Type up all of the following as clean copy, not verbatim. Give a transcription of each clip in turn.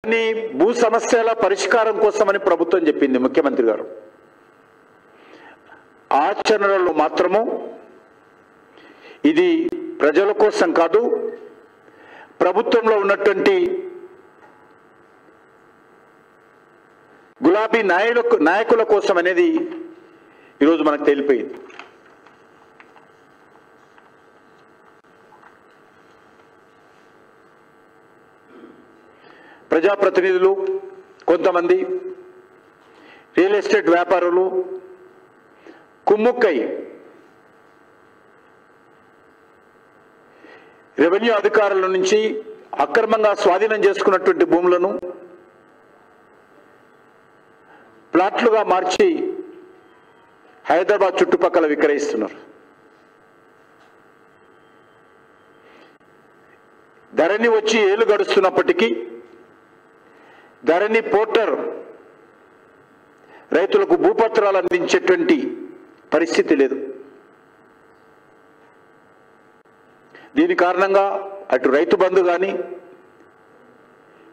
కానీ భూ సమస్యల పరిష్కారం కోసమని ప్రభుత్వం చెప్పింది ముఖ్యమంత్రి గారు. ఆచరణలో మాత్రము ఇది ప్రజల కోసం కాదు, ప్రభుత్వంలో ఉన్నటువంటి గులాబీ నాయకుల కోసం అనేది ఈరోజు మనకు తెలిపోయింది. ప్రజాప్రతినిధులు, కొంతమంది రియల్ ఎస్టేట్ వ్యాపారులు కుమ్ముక్కై రెవెన్యూ అధికారుల నుంచి అక్రమంగా స్వాధీనం చేసుకున్నటువంటి భూములను ప్లాట్లుగా మార్చి హైదరాబాద్ చుట్టుపక్కల విక్రయిస్తున్నారు. ధరణి వచ్చి ఏళ్లు గడుస్తున్నప్పటికీ ధరణి పోర్టర్ రైతులకు భూపత్రాలు అందించేటువంటి పరిస్థితి లేదు. దీని కారణంగా అటు రైతు బంధు కానీ,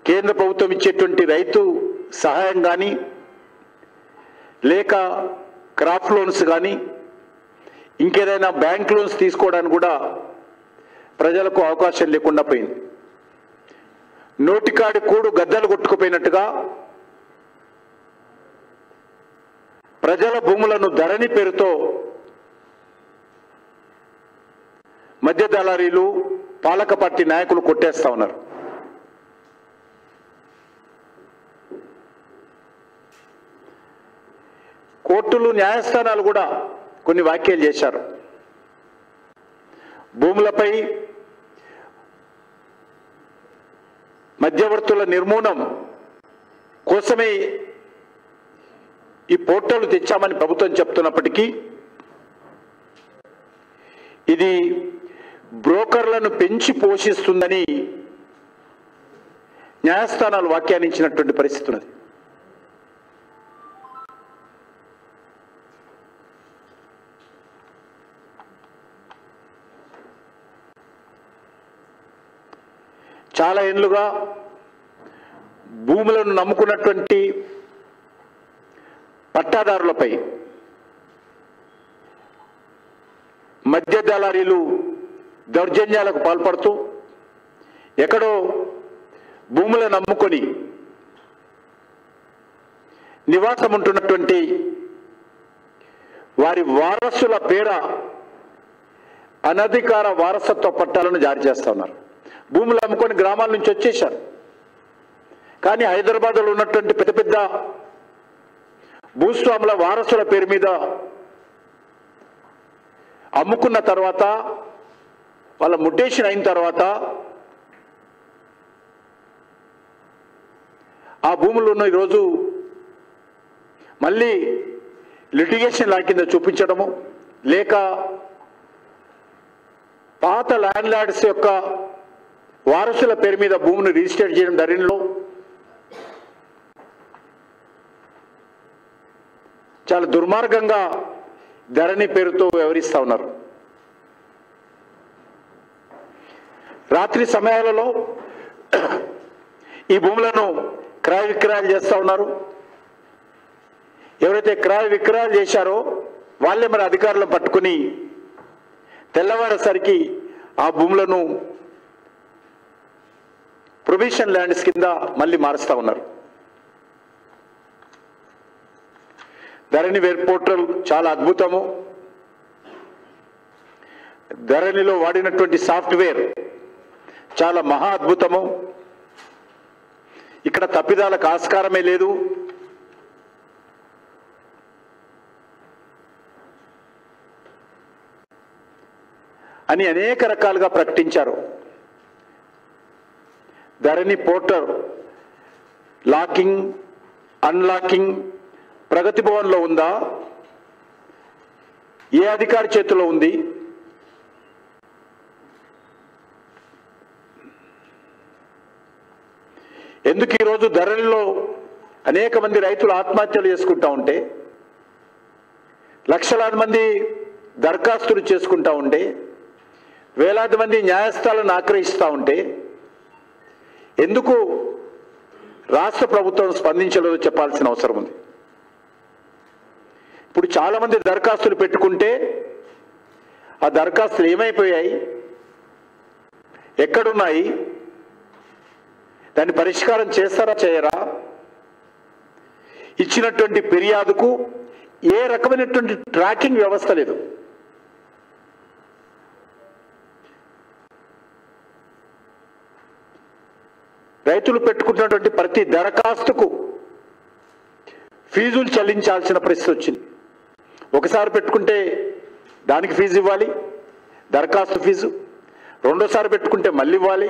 కేంద్ర ప్రభుత్వం ఇచ్చేటువంటి రైతు సహాయం కానీ, లేక క్రాప్ లోన్స్ కానీ, ఇంకేదైనా బ్యాంక్ లోన్స్ తీసుకోవడానికి కూడా ప్రజలకు అవకాశం లేకుండా పోయింది. నోటికాడి కూడు గద్దలు కొట్టుకుపోయినట్టుగా ప్రజల భూములను ధరణి పేరుతో మధ్య దళారీలు, పాలక పార్టీ నాయకులు కొట్టేస్తా ఉన్నారు. కోర్టులు, న్యాయస్థానాలు కూడా కొన్ని వ్యాఖ్యలు చేశారు. భూములపై మధ్యవర్తుల నిర్మూలన కోసమే ఈ పోర్టల్ తెచ్చామని ప్రభుత్వం చెప్తున్నప్పటికీ ఇది బ్రోకర్లను పెంచి పోషిస్తుందని న్యాయస్థానాలు వ్యాఖ్యానించినటువంటి పరిస్థితి ఉన్నది. చాలా ఏళ్లుగా భూములను నమ్ముకున్నటువంటి పట్టాదారులపై మధ్య దళారీలు దౌర్జన్యాలకు పాల్పడుతూ ఎక్కడో భూములను నమ్ముకొని నివాసం ఉంటున్నటువంటి వారి వారసుల పేర అనధికార వారసత్వ పట్టాలను జారీ చేస్తా ఉన్నారు. భూములు అమ్ముకొని గ్రామాల నుంచి వచ్చేశారు. కానీ హైదరాబాద్లో ఉన్నటువంటి పెద్ద పెద్ద భూస్వాముల వారసుల పేరు మీద అమ్ముకున్న తర్వాత, వాళ్ళ ముటేషన్ అయిన తర్వాత ఆ భూములను ఈరోజు మళ్ళీ లిటిగేషన్ లా కింద చూపించడము, లేక పాత ల్యాండ్ లార్డ్స్ యొక్క వారసుల పేరు మీద భూమిని రిజిస్టర్ చేయడం ధరణిలో చాలా దుర్మార్గంగా ధరణి పేరుతో వ్యవహరిస్తూ ఉన్నారు. రాత్రి సమయాలలో ఈ భూములను క్రయ విక్రయాలు చేస్తూ ఉన్నారు. ఎవరైతే క్రయ విక్రయాలు చేశారో వాళ్ళే మరి అధికారులను పట్టుకుని తెల్లవారేసరికి ఆ భూములను ప్రొవిషన్ ల్యాండ్స్ కింద మళ్ళీ మారుస్తూ ఉన్నారు. ధరణి వెబ్ పోర్టల్ చాలా అద్భుతము. ధరణిలో వాడినటువంటి సాఫ్ట్వేర్ చాలా మహా అద్భుతము. ఇక్కడ తప్పిదాలకు ఆస్కారమే లేదు. అని అనేక రకాలుగా ప్రకటించారు. ధరణి పోర్టల్ లాకింగ్, అన్లాకింగ్ ప్రగతి భవన్లో ఉందా? ఏ అధికారి చేతిలో ఉంది? ఎందుకు ఈరోజు ధరణిలో అనేక మంది రైతులు ఆత్మహత్యలు చేసుకుంటా ఉంటే, లక్షలాది మంది దరఖాస్తులు చేసుకుంటా ఉంటే, వేలాది మంది న్యాయస్థానాలను ఆశ్రయిస్తూ ఉంటే, ఎందుకు రాష్ట్ర ప్రభుత్వం స్పందించలేదో చెప్పాల్సిన అవసరం ఉంది. ఇప్పుడు చాలామంది దరఖాస్తులు పెట్టుకుంటే ఆ దరఖాస్తులు ఏమైపోయాయి, ఎక్కడున్నాయి, దాన్ని పరిష్కారం చేస్తారా చేయరా, ఇచ్చినటువంటి ఫిర్యాదుకు ఏ రకమైనటువంటి ట్రాకింగ్ వ్యవస్థ లేదు. రైతులు పెట్టుకున్నటువంటి ప్రతి దరఖాస్తుకు ఫీజులు చెల్లించాల్సిన పరిస్థితి వచ్చింది. ఒకసారి పెట్టుకుంటే దానికి ఫీజు ఇవ్వాలి, దరఖాస్తు ఫీజు. రెండోసారి పెట్టుకుంటే మళ్ళీ ఇవ్వాలి.